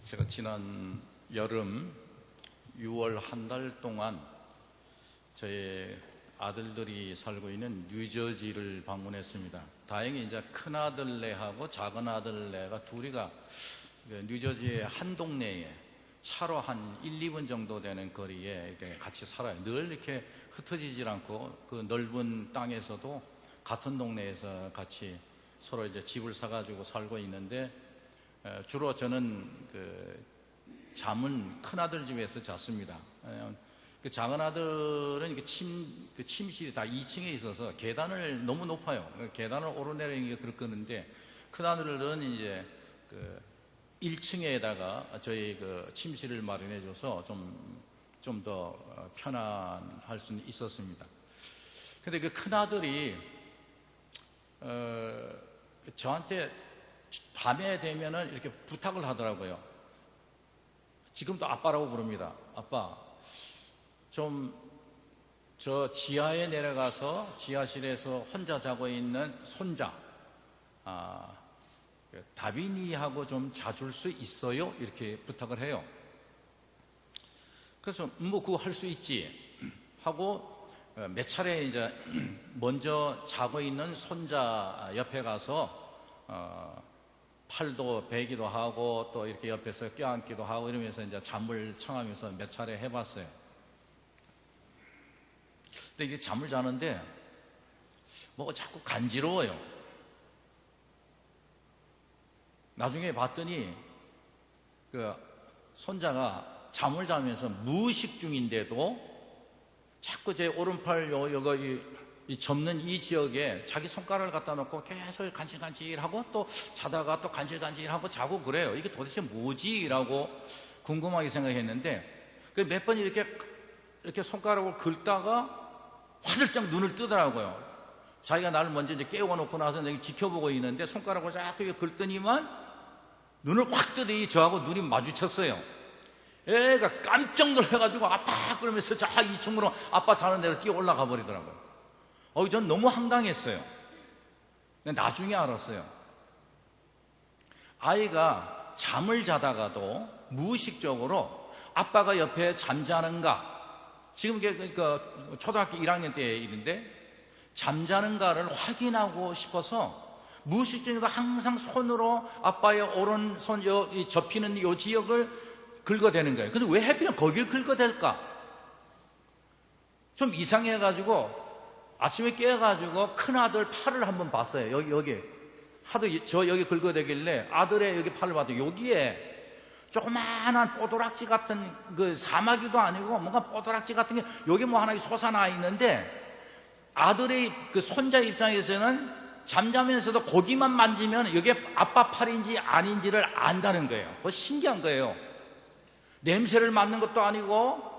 제가 지난 여름 6월 한 달 동안 저희 아들들이 살고 있는 뉴저지를 방문했습니다. 다행히 이제 큰 아들네하고 작은 아들네가 둘이가 뉴저지의 한 동네에 차로 한 1, 2분 정도 되는 거리에 이렇게 같이 살아요. 늘 이렇게 흩어지질 않고 그 넓은 땅에서도 같은 동네에서 같이 서로 이제 집을 사가지고 살고 있는데, 주로 저는 잠은 큰 아들 집에서 잤습니다. 그 작은 아들은 침실이 다 2층에 있어서 계단을 너무 높아요. 계단을 오르내리는 게 그렇거든데, 큰 아들은 이제 1층에다가 저희 침실을 마련해줘서 좀 더 편안할 수는 있었습니다. 근데 그 큰 아들이 저한테 밤에 되면은 이렇게 부탁을 하더라고요. 지금도 아빠라고 부릅니다. 아빠, 좀 저 지하에 내려가서 지하실에서 혼자 자고 있는 손자 다빈이하고 좀 자줄 수 있어요? 이렇게 부탁을 해요. 그래서 그거 할 수 있지 하고 몇 차례 이제 먼저 자고 있는 손자 옆에 가서 팔도 베기도 하고 또 이렇게 옆에서 껴안기도 하고 이러면서 이제 잠을 청하면서 몇 차례 해봤어요. 근데 이게 잠을 자는데 뭐가 자꾸 간지러워요. 나중에 봤더니 그 손자가 잠을 자면서 무의식 중인데도 자꾸 제 오른팔 이 접는 이 지역에 자기 손가락을 갖다 놓고 계속 간질간질하고 또 자다가 또 간질간질하고 자고 그래요. 이게 도대체 뭐지? 라고 궁금하게 생각했는데 몇 번 이렇게 손가락을 긁다가 화들짝 눈을 뜨더라고요. 자기가 나를 먼저 이제 깨워놓고 나서 내가 지켜보고 있는데 손가락을 자꾸 긁더니만 눈을 확 뜨더니 저하고 눈이 마주쳤어요. 애가 깜짝 놀라가지고 아빠 그러면서 저 2층으로 아빠 자는 데로 뛰어 올라가 버리더라고요. 전 너무 황당했어요. 나중에 알았어요. 아이가 잠을 자다가도 무의식적으로 아빠가 옆에 잠자는가, 지금 그러니까 초등학교 1학년 때 일인데 잠자는가를 확인하고 싶어서 무의식적으로 항상 손으로 아빠의 오른손 이 접히는 이 지역을 긁어대는 거예요. 근데 왜 하필이면 거길 긁어댈까? 좀 이상해가지고 아침에 깨어가지고 큰아들 팔을 한번 봤어요. 여기 하도 여기 긁어대길래 아들의 여기 팔을 봤더니 여기에 조그마한 뽀드락지 같은 사마귀도 아니고 뭔가 뽀드락지 같은 게 여기 뭐 하나 솟아나 있는데, 아들의 손자 입장에서는 잠자면서도 거기만 만지면 이게 아빠 팔인지 아닌지를 안다는 거예요. 신기한 거예요. 냄새를 맡는 것도 아니고,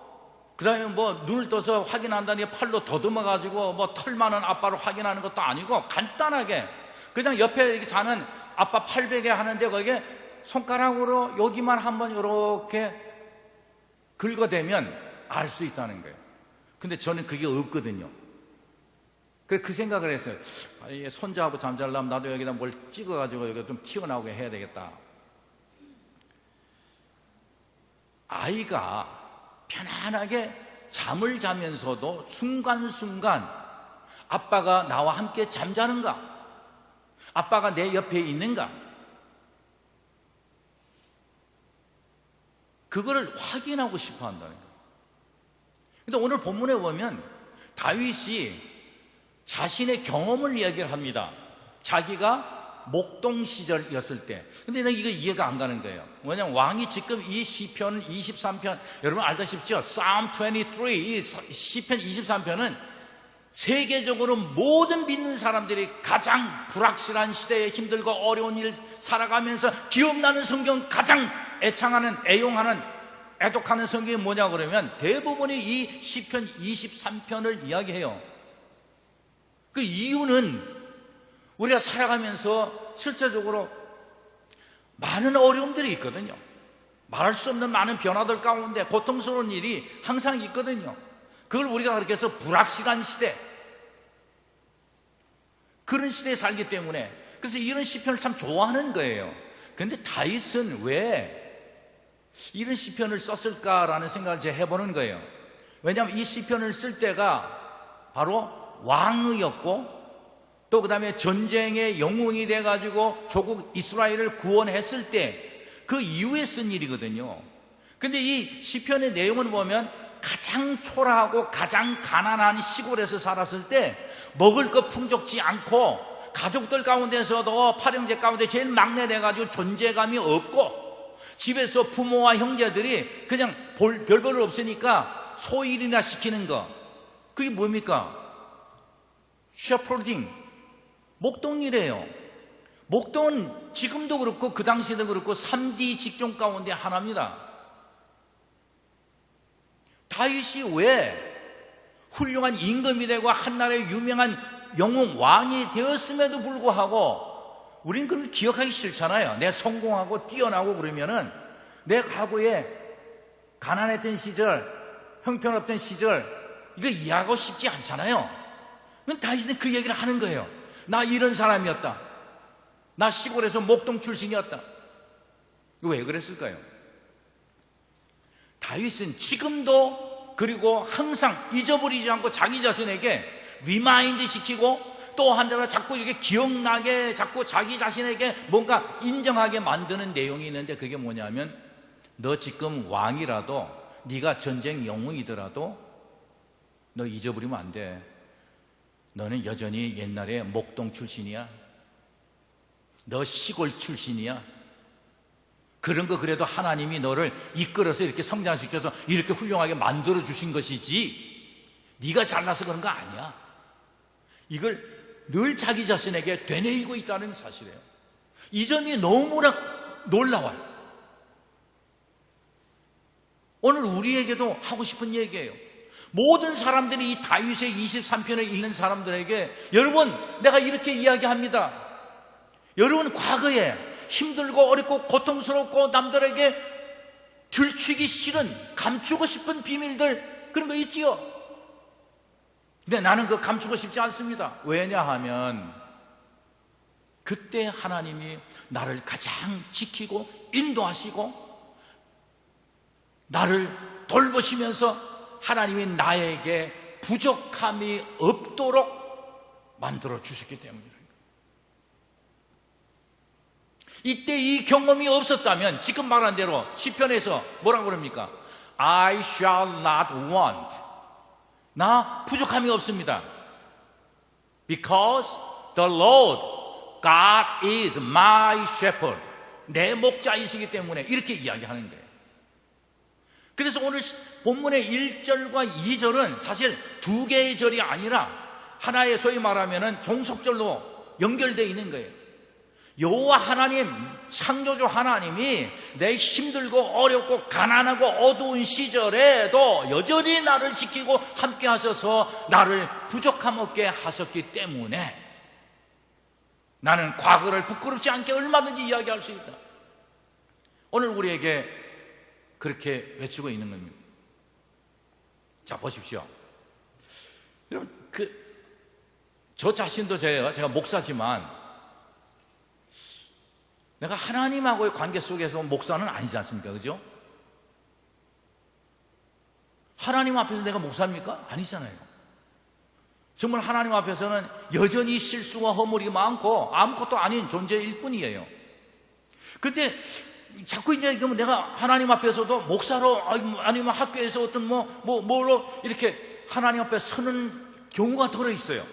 그 다음에 뭐 눈을 떠서 확인한다니 팔로 더듬어가지고 뭐 털 많은 아빠를 확인하는 것도 아니고, 간단하게 그냥 옆에 이렇게 자는 아빠 팔베개 하는데 거기에 손가락으로 여기만 한번 이렇게 긁어대면 알 수 있다는 거예요. 근데 저는 그게 없거든요. 그 생각을 했어요. 이게 손자하고 잠자려면 나도 여기다 뭘 찍어가지고 여기 좀 튀어나오게 해야 되겠다. 아이가 편안하게 잠을 자면서도 순간순간 아빠가 나와 함께 잠자는가, 아빠가 내 옆에 있는가, 그거를 확인하고 싶어 한다는 거예요. 근데 오늘 본문에 보면 다윗이 자신의 경험을 이야기를 합니다. 자기가 목동 시절이었을 때. 근데 내가 이거 이해가 안 가는 거예요. 왜냐면 왕이 지금 이 시편 23편, 여러분 알다시피 Psalm 23, 이 시편 23편은 세계적으로 모든 믿는 사람들이 가장 불확실한 시대에 힘들고 어려운 일 살아가면서 기억나는 성경, 가장 애창하는, 애용하는, 애독하는 성경이 뭐냐 그러면 대부분이 이 시편 23편을 이야기해요. 그 이유는 우리가 살아가면서 실제적으로 많은 어려움들이 있거든요. 말할 수 없는 많은 변화들 가운데 고통스러운 일이 항상 있거든요. 그걸 우리가 그렇게 해서 불확실한 시대, 그런 시대에 살기 때문에, 그래서 이런 시편을 참 좋아하는 거예요. 그런데 다윗은 왜 이런 시편을 썼을까라는 생각을 제가 해보는 거예요. 왜냐하면 이 시편을 쓸 때가 바로 왕이었고 또 그 다음에 전쟁의 영웅이 돼가지고 조국 이스라엘을 구원했을 때 그 이후에 쓴 일이거든요. 근데 이 시편의 내용을 보면 가장 초라하고 가장 가난한 시골에서 살았을 때 먹을 것 풍족지 않고 가족들 가운데서도 팔형제 가운데 제일 막내 돼가지고 존재감이 없고 집에서 부모와 형제들이 그냥 별볼 없으니까 소일이나 시키는 거, 그게 뭡니까? 셰퍼딩, 목동이래요. 목동은 지금도 그렇고 그 당시에도 그렇고 3D 직종 가운데 하나입니다. 다윗이 왜 훌륭한 임금이 되고 한나라의 유명한 영웅 왕이 되었음에도 불구하고 우리는 그런 거 기억하기 싫잖아요. 내가 성공하고 뛰어나고 그러면은 내 과거에 가난했던 시절, 형편없던 시절 이거 이해하고 싶지 않잖아요. 그럼 다윗은 그 얘기를 하는 거예요. 나 이런 사람이었다. 나 시골에서 목동 출신이었다. 왜 그랬을까요? 다윗은 지금도 그리고 항상 잊어버리지 않고 자기 자신에게 리마인드 시키고 또 한자로 자꾸 이렇게 기억나게 자꾸 자기 자신에게 뭔가 인정하게 만드는 내용이 있는데 그게 뭐냐면 너 지금 왕이라도 네가 전쟁 영웅이더라도 너 잊어버리면 안 돼. 너는 여전히 옛날에 목동 출신이야. 너 시골 출신이야. 그런 거 그래도 하나님이 너를 이끌어서 이렇게 성장시켜서 이렇게 훌륭하게 만들어 주신 것이지 네가 잘나서 그런 거 아니야. 이걸 늘 자기 자신에게 되뇌이고 있다는 사실이에요. 이 점이 너무나 놀라워요. 오늘 우리에게도 하고 싶은 얘기예요. 모든 사람들이 이 다윗의 23편을 읽는 사람들에게 여러분, 내가 이렇게 이야기합니다. 여러분, 과거에 힘들고 어렵고 고통스럽고 남들에게 들추기 싫은, 감추고 싶은 비밀들, 그런 거 있지요? 근데 나는 그거 감추고 싶지 않습니다. 왜냐하면 그때 하나님이 나를 가장 지키고 인도하시고 나를 돌보시면서 하나님이 나에게 부족함이 없도록 만들어 주셨기 때문입니다. 이때 이 경험이 없었다면 지금 말한 대로 시편에서 뭐라고 그럽니까? I shall not want. 나 부족함이 없습니다. Because the Lord God is my shepherd. 내 목자이시기 때문에 이렇게 이야기하는 거예요. 그래서 오늘 본문의 1절과 2절은 사실 두 개의 절이 아니라 하나의 소위 말하면 종속절로 연결되어 있는 거예요. 여호와 하나님, 창조주 하나님이 내 힘들고 어렵고 가난하고 어두운 시절에도 여전히 나를 지키고 함께 하셔서 나를 부족함 없게 하셨기 때문에 나는 과거를 부끄럽지 않게 얼마든지 이야기할 수 있다. 오늘 우리에게 그렇게 외치고 있는 겁니다. 자, 보십시오. 여러분, 저 자신도 제가 목사지만 내가 하나님하고의 관계 속에서 목사는 아니지 않습니까? 그죠? 하나님 앞에서 내가 목사입니까? 아니잖아요. 정말 하나님 앞에서는 여전히 실수와 허물이 많고 아무것도 아닌 존재일 뿐이에요. 근데 자꾸 이제 내가 하나님 앞에서도 목사로 아니면 학교에서 어떤 뭐로 이렇게 하나님 앞에 서는 경우가 들어있어요.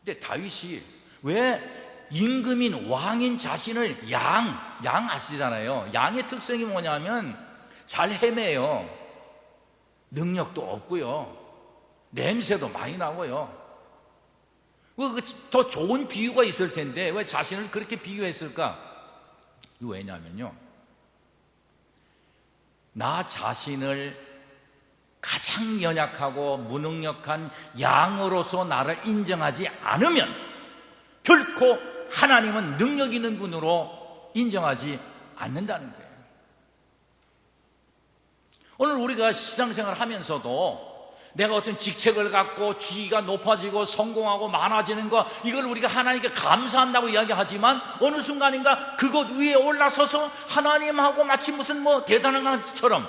근데 다윗이 왜 임금인 왕인 자신을 양 아시잖아요. 양의 특성이 뭐냐면 잘 헤매요. 능력도 없고요. 냄새도 많이 나고요. 더 좋은 비유가 있을 텐데 왜 자신을 그렇게 비유했을까? 이거 왜냐면요, 나 자신을 가장 연약하고 무능력한 양으로서 나를 인정하지 않으면 결코 하나님은 능력 있는 분으로 인정하지 않는다는 거예요. 오늘 우리가 신앙생활을 하면서도 내가 어떤 직책을 갖고 지위가 높아지고 성공하고 많아지는 거, 이걸 우리가 하나님께 감사한다고 이야기하지만 어느 순간인가 그것 위에 올라서서 하나님하고 마치 무슨 대단한 것처럼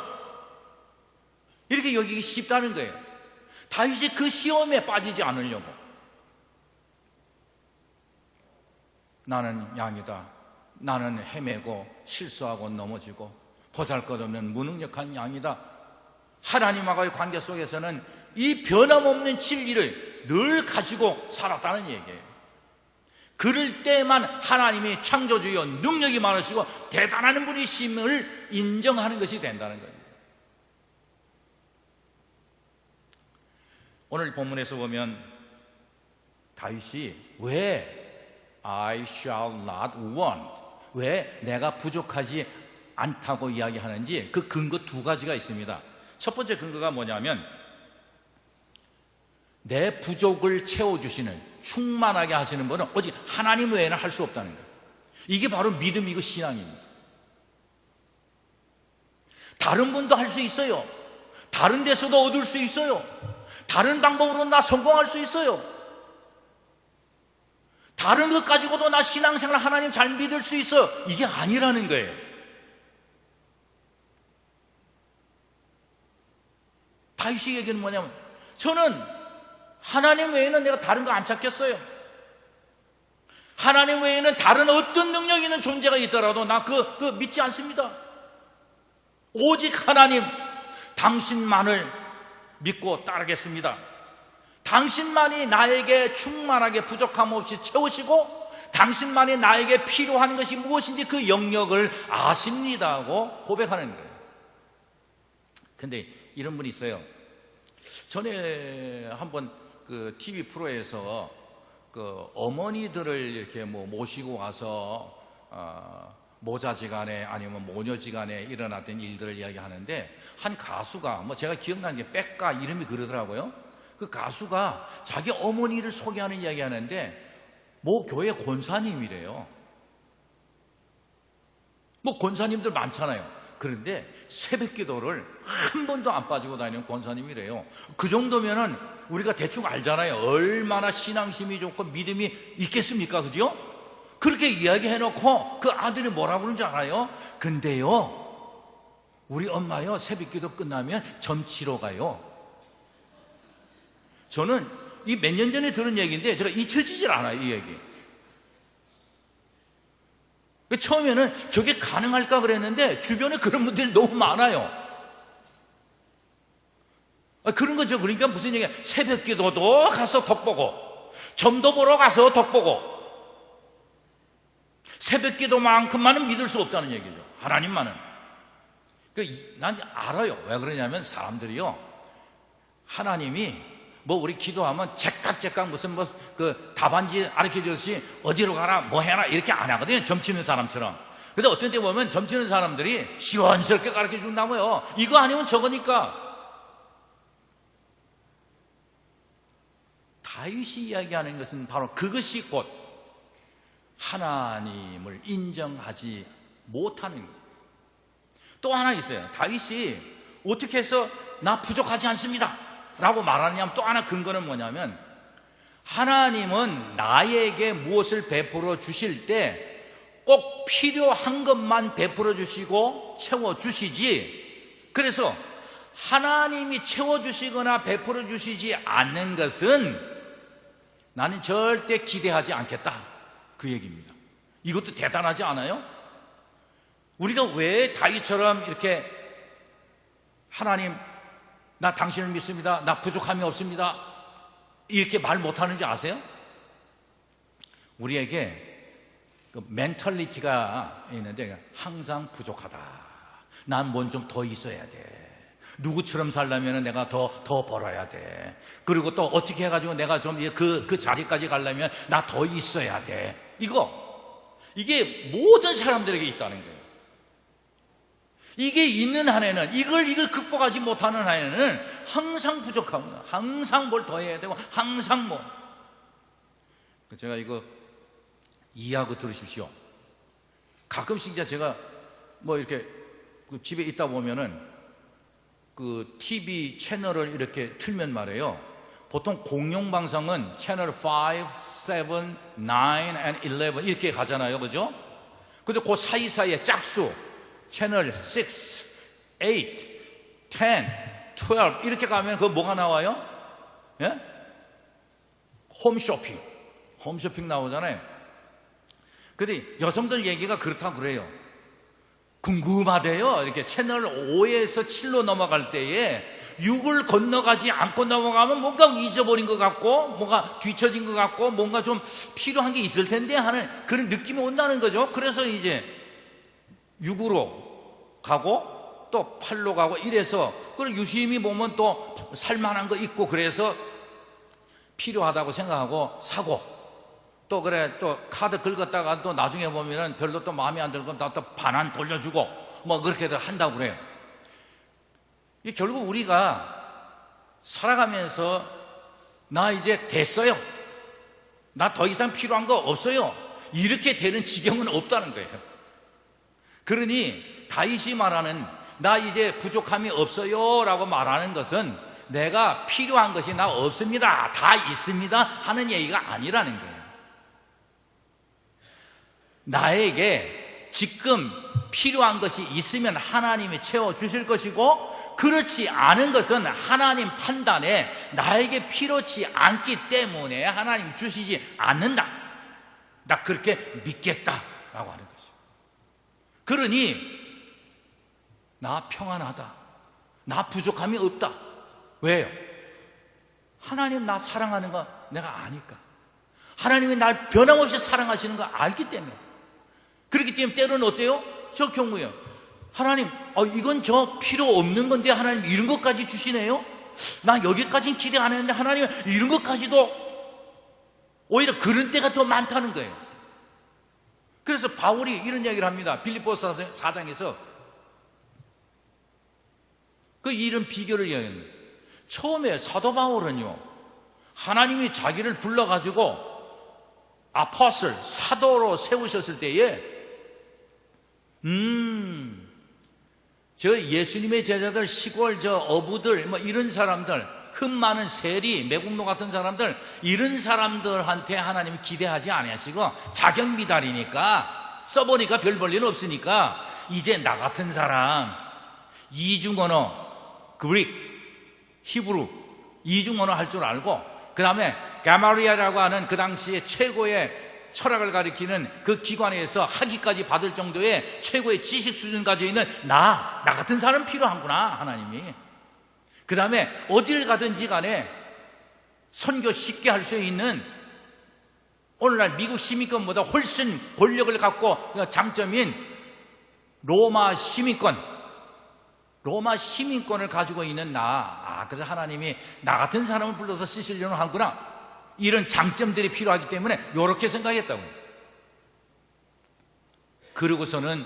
이렇게 여기기 쉽다는 거예요. 다윗이 그 시험에 빠지지 않으려고. 나는 양이다. 나는 헤매고 실수하고 넘어지고 보잘것없는 무능력한 양이다. 하나님과의 관계 속에서는 이 변함없는 진리를 늘 가지고 살았다는 얘기예요. 그럴 때만 하나님이 창조주여 능력이 많으시고 대단한 분이심을 인정하는 것이 된다는 거예요. 오늘 본문에서 보면 다윗이 왜 I shall not want, 왜 내가 부족하지 않다고 이야기하는지 그 근거 두 가지가 있습니다. 첫 번째 근거가 뭐냐면 내 부족을 채워주시는, 충만하게 하시는 분은 오직 하나님 외에는 할 수 없다는 거예요. 이게 바로 믿음이고 신앙입니다. 다른 분도 할 수 있어요. 다른 데서도 얻을 수 있어요. 다른 방법으로 나 성공할 수 있어요. 다른 것 가지고도 나 신앙생활 하나님 잘 믿을 수 있어요. 이게 아니라는 거예요. 다윗의 얘기는 뭐냐면 저는 하나님 외에는 내가 다른 거 안 찾겠어요. 하나님 외에는 다른 어떤 능력 있는 존재가 있더라도 나 그거 믿지 않습니다. 오직 하나님, 당신만을 믿고 따르겠습니다. 당신만이 나에게 충만하게 부족함 없이 채우시고 당신만이 나에게 필요한 것이 무엇인지 그 영역을 아십니다 하고 고백하는 거예요. 근데 이런 분이 있어요. 전에 한번 그 TV 프로에서 그 어머니들을 이렇게 모시고 와서 모자지간에 아니면 모녀지간에 일어났던 일들을 이야기하는데 한 가수가 제가 기억나는 게 백가 이름이 그러더라고요. 그 가수가 자기 어머니를 소개하는 이야기 하는데 교회 권사님이래요. 권사님들 많잖아요. 그런데 새벽 기도를 한 번도 안 빠지고 다니는 권사님이래요. 그 정도면은 우리가 대충 알잖아요. 얼마나 신앙심이 좋고 믿음이 있겠습니까? 그죠? 그렇게 이야기해놓고 그 아들이 뭐라고 그러는 줄 알아요? 근데요, 우리 엄마요, 새벽 기도 끝나면 점치러 가요. 저는 이 몇 년 전에 들은 얘기인데 제가 잊혀지질 않아요, 이 얘기. 처음에는 저게 가능할까 그랬는데 주변에 그런 분들이 너무 많아요. 그런 거죠. 그러니까 무슨 얘기야? 새벽 기도도 가서 덕 보고 점도 보러 가서 덕 보고 새벽 기도만큼만은 믿을 수 없다는 얘기죠. 하나님만은. 난 알아요. 왜 그러냐면 사람들이요, 하나님이 우리 기도하면 제깍제깍 무슨 답안지 가르쳐 주듯이 어디로 가라 뭐 해라 이렇게 안 하거든요. 점치는 사람처럼. 근데 어떤 때 보면 점치는 사람들이 시원스럽게 가르쳐 준다고요. 이거 아니면 저거니까. 다윗이 이야기하는 것은 바로 그것이 곧 하나님을 인정하지 못하는 거예요. 또 하나 있어요. 다윗이 어떻게 해서 나 부족하지 않습니다 라고 말하느냐면 또 하나 근거는 뭐냐면 하나님은 나에게 무엇을 베풀어 주실 때 꼭 필요한 것만 베풀어 주시고 채워 주시지, 그래서 하나님이 채워 주시거나 베풀어 주시지 않는 것은 나는 절대 기대하지 않겠다, 그 얘기입니다. 이것도 대단하지 않아요? 우리가 왜 다윗처럼 이렇게 하나님 나 당신을 믿습니다, 나 부족함이 없습니다 이렇게 말 못하는지 아세요? 우리에게 그 멘탈리티가 있는데 항상 부족하다, 난 뭔 좀 더 있어야 돼, 누구처럼 살려면 내가 더 벌어야 돼, 그리고 또 어떻게 해가지고 내가 좀 그 자리까지 가려면 나 더 있어야 돼. 이게 모든 사람들에게 있다는 거예요. 이게 있는 한에는 이걸 극복하지 못하는 한에는 항상 부족합니다. 항상 뭘 더 해야 되고 항상 제가 이거 이해하고 들으십시오. 가끔씩 제가 이렇게 집에 있다 보면은 그 TV 채널을 이렇게 틀면 말이에요. 보통 공영방송은 채널 5, 7, 9, and 11 이렇게 가잖아요. 그죠? 근데 그 사이사이에 짝수 채널 6, 8, 10, 12 이렇게 가면 그 뭐가 나와요? 예? 홈쇼핑 나오잖아요. 근데 여성들 얘기가 그렇다고 그래요. 궁금하대요. 이렇게 채널 5에서 7로 넘어갈 때에 6을 건너가지 않고 넘어가면 뭔가 잊어버린 것 같고 뭔가 뒤처진 것 같고 뭔가 좀 필요한 게 있을 텐데 하는 그런 느낌이 온다는 거죠. 그래서 이제 6으로 가고 또 8로 가고 이래서 그걸 유심히 보면 또 살만한 거 있고 그래서 필요하다고 생각하고 사고 또 그래 또 카드 긁었다가 또 나중에 보면은 별로 또 마음에 안 들고 또 반환 돌려주고 뭐 그렇게들 한다고 그래요. 결국 우리가 살아가면서 나 이제 됐어요. 나 더 이상 필요한 거 없어요. 이렇게 되는 지경은 없다는 거예요. 그러니 다윗이 말하는 나 이제 부족함이 없어요 라고 말하는 것은 내가 필요한 것이 나 없습니다. 다 있습니다. 하는 얘기가 아니라는 거예요. 나에게 지금 필요한 것이 있으면 하나님이 채워주실 것이고 그렇지 않은 것은 하나님 판단에 나에게 필요치 않기 때문에 하나님 주시지 않는다. 나 그렇게 믿겠다라고 하는 것이죠. 그러니 나 평안하다. 나 부족함이 없다. 왜요? 하나님 나 사랑하는 거 내가 아니까. 하나님이 날 변함없이 사랑하시는 거 알기 때문에. 그렇기 때문에 때로는 어때요? 저 경우에요. 하나님, 이건 저 필요 없는 건데 하나님 이런 것까지 주시네요? 나 여기까지는 기대 안 했는데 하나님 이런 것까지도 오히려 그런 때가 더 많다는 거예요. 그래서 바울이 이런 이야기를 합니다. 빌립보서 4장에서 그 이런 비교를 이야기합니다. 처음에 사도 바울은요, 하나님이 자기를 불러가지고 아포스톨, 사도로 세우셨을 때에 저 예수님의 제자들, 시골 저 어부들, 뭐 이런 사람들, 흠 많은 세리, 매국노 같은 사람들, 이런 사람들한테 하나님이 기대하지 아니하시고 자격 미달이니까 써보니까 별 볼 일 없으니까 이제 나 같은 사람 이중 언어, 그릭, 히브루 이중 언어 할 줄 알고 그 다음에 가마리아라고 하는 그 당시에 최고의 철학을 가리키는 그 기관에서 학위까지 받을 정도의 최고의 지식 수준 가지고 있는 나 같은 사람 필요한구나 하나님이. 그 다음에 어딜 가든지 간에 선교 쉽게 할 수 있는 오늘날 미국 시민권보다 훨씬 권력을 갖고 장점인 로마 시민권을 가지고 있는 그래서 하나님이 나 같은 사람을 불러서 쓰시려는 하구나. 이런 장점들이 필요하기 때문에 이렇게 생각했다고. 그러고서는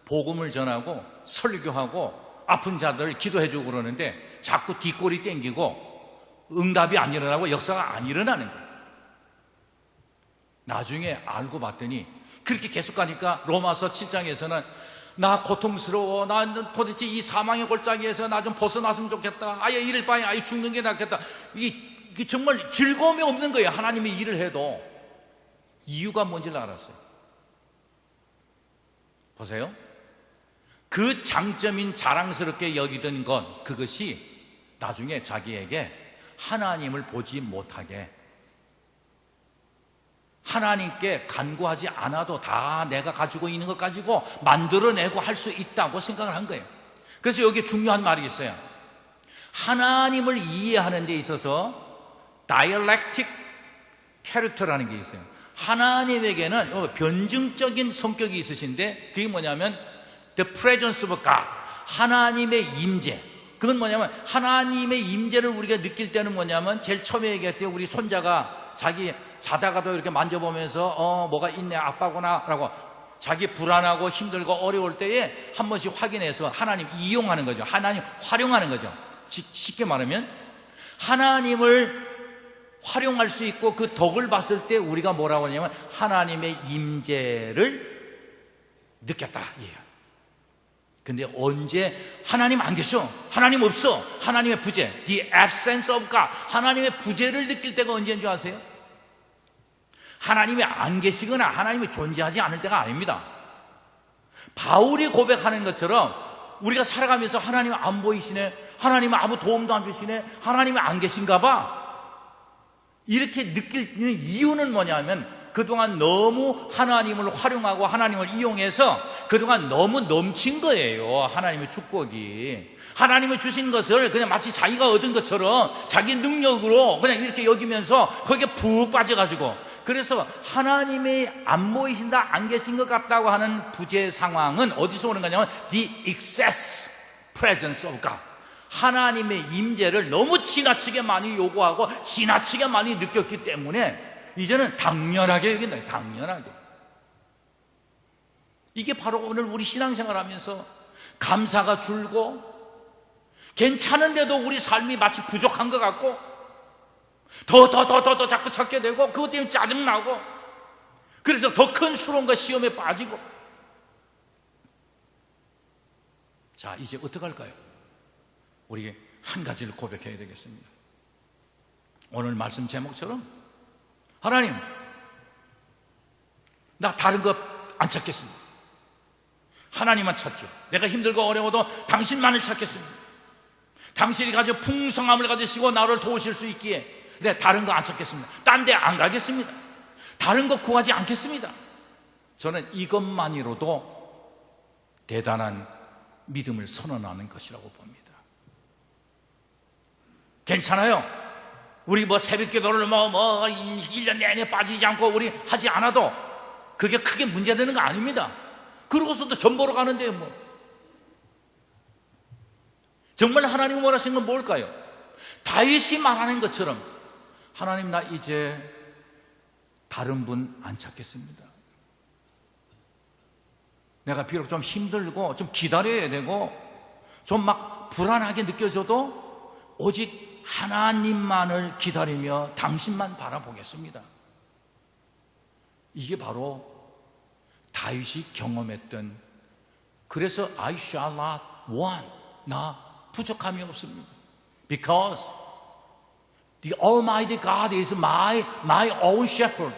복음을 전하고 설교하고 아픈 자들 기도해주고 그러는데 자꾸 뒷골이 땡기고 응답이 안 일어나고 역사가 안 일어나는 거예요. 나중에 알고 봤더니 그렇게 계속 가니까 로마서 7장에서는 나 고통스러워. 나 도대체 이 사망의 골짜기에서 나 좀 벗어났으면 좋겠다. 아예 이럴 바에 아예 죽는 게 낫겠다. 이게 정말 즐거움이 없는 거예요. 하나님이 일을 해도. 이유가 뭔지를 알았어요. 보세요. 그 장점인 자랑스럽게 여기던 것, 그것이 나중에 자기에게 하나님을 보지 못하게, 하나님께 간구하지 않아도 다 내가 가지고 있는 것 가지고 만들어내고 할 수 있다고 생각을 한 거예요. 그래서 여기에 중요한 말이 있어요. 하나님을 이해하는 데 있어서 dialectic character라는 게 있어요. 하나님에게는 변증적인 성격이 있으신데 그게 뭐냐면 the presence of God, 하나님의 임재. 그건 뭐냐면 하나님의 임재를 우리가 느낄 때는 뭐냐면 제일 처음에 얘기했대요. 우리 손자가 자기 자다가도 이렇게 만져보면서 뭐가 있네, 아빠구나 라고 자기 불안하고 힘들고 어려울 때에 한 번씩 확인해서 하나님 이용하는 거죠. 하나님 활용하는 거죠. 쉽게 말하면 하나님을 활용할 수 있고 그 덕을 봤을 때 우리가 뭐라고 하냐면 하나님의 임재를 느꼈다. 근데 언제 하나님 안 계셔, 하나님 없어, 하나님의 부재, the absence of God, 하나님의 부재를 느낄 때가 언제인 줄 아세요? 하나님이 안 계시거나 하나님이 존재하지 않을 때가 아닙니다. 바울이 고백하는 것처럼 우리가 살아가면서 하나님 안 보이시네, 하나님은 아무 도움도 안 주시네, 하나님이 안 계신가 봐, 이렇게 느끼는 이유는 뭐냐면 그동안 너무 하나님을 활용하고 하나님을 이용해서 그동안 너무 넘친 거예요. 하나님의 축복이. 하나님이 주신 것을 그냥 마치 자기가 얻은 것처럼 자기 능력으로 그냥 이렇게 여기면서 거기에 푹 빠져가지고, 그래서 하나님이 안 보이신다, 안 계신 것 같다고 하는 부재 상황은 어디서 오는 거냐면 the excess presence of God, 하나님의 임재를 너무 지나치게 많이 요구하고 지나치게 많이 느꼈기 때문에 이제는 당연하게 여긴다. 당연하게. 이게 바로 오늘 우리 신앙생활 하면서 감사가 줄고 괜찮은데도 우리 삶이 마치 부족한 것 같고 더 자꾸 찾게 되고 그것 때문에 짜증나고 그래서 더 큰 수론과 시험에 빠지고. 자, 이제 어떡할까요? 우리 한 가지를 고백해야 되겠습니다. 오늘 말씀 제목처럼 하나님, 나 다른 것 안 찾겠습니다. 하나님만 찾죠. 내가 힘들고 어려워도 당신만을 찾겠습니다. 당신이 가지고 풍성함을 가지시고 나를 도우실 수 있기에 내가 다른 거 안 찾겠습니다. 딴 데 안 가겠습니다. 다른 거 구하지 않겠습니다. 저는 이것만으로도 대단한 믿음을 선언하는 것이라고 봅니다. 괜찮아요. 우리 새벽 기도를 1년 내내 빠지지 않고 우리 하지 않아도 그게 크게 문제되는 거 아닙니다. 그러고서도 전 보러 가는데 정말 하나님 원하시는 건 뭘까요? 다윗이 말하는 것처럼 하나님, 나 이제 다른 분 안 찾겠습니다. 내가 비록 좀 힘들고 좀 기다려야 되고 좀 불안하게 느껴져도 오직 하나님만을 기다리며 당신만 바라보겠습니다. 이게 바로 다윗이 경험했던, 그래서 I shall not want, 나 부족함이 없습니다. Because the Almighty God is my own shepherd.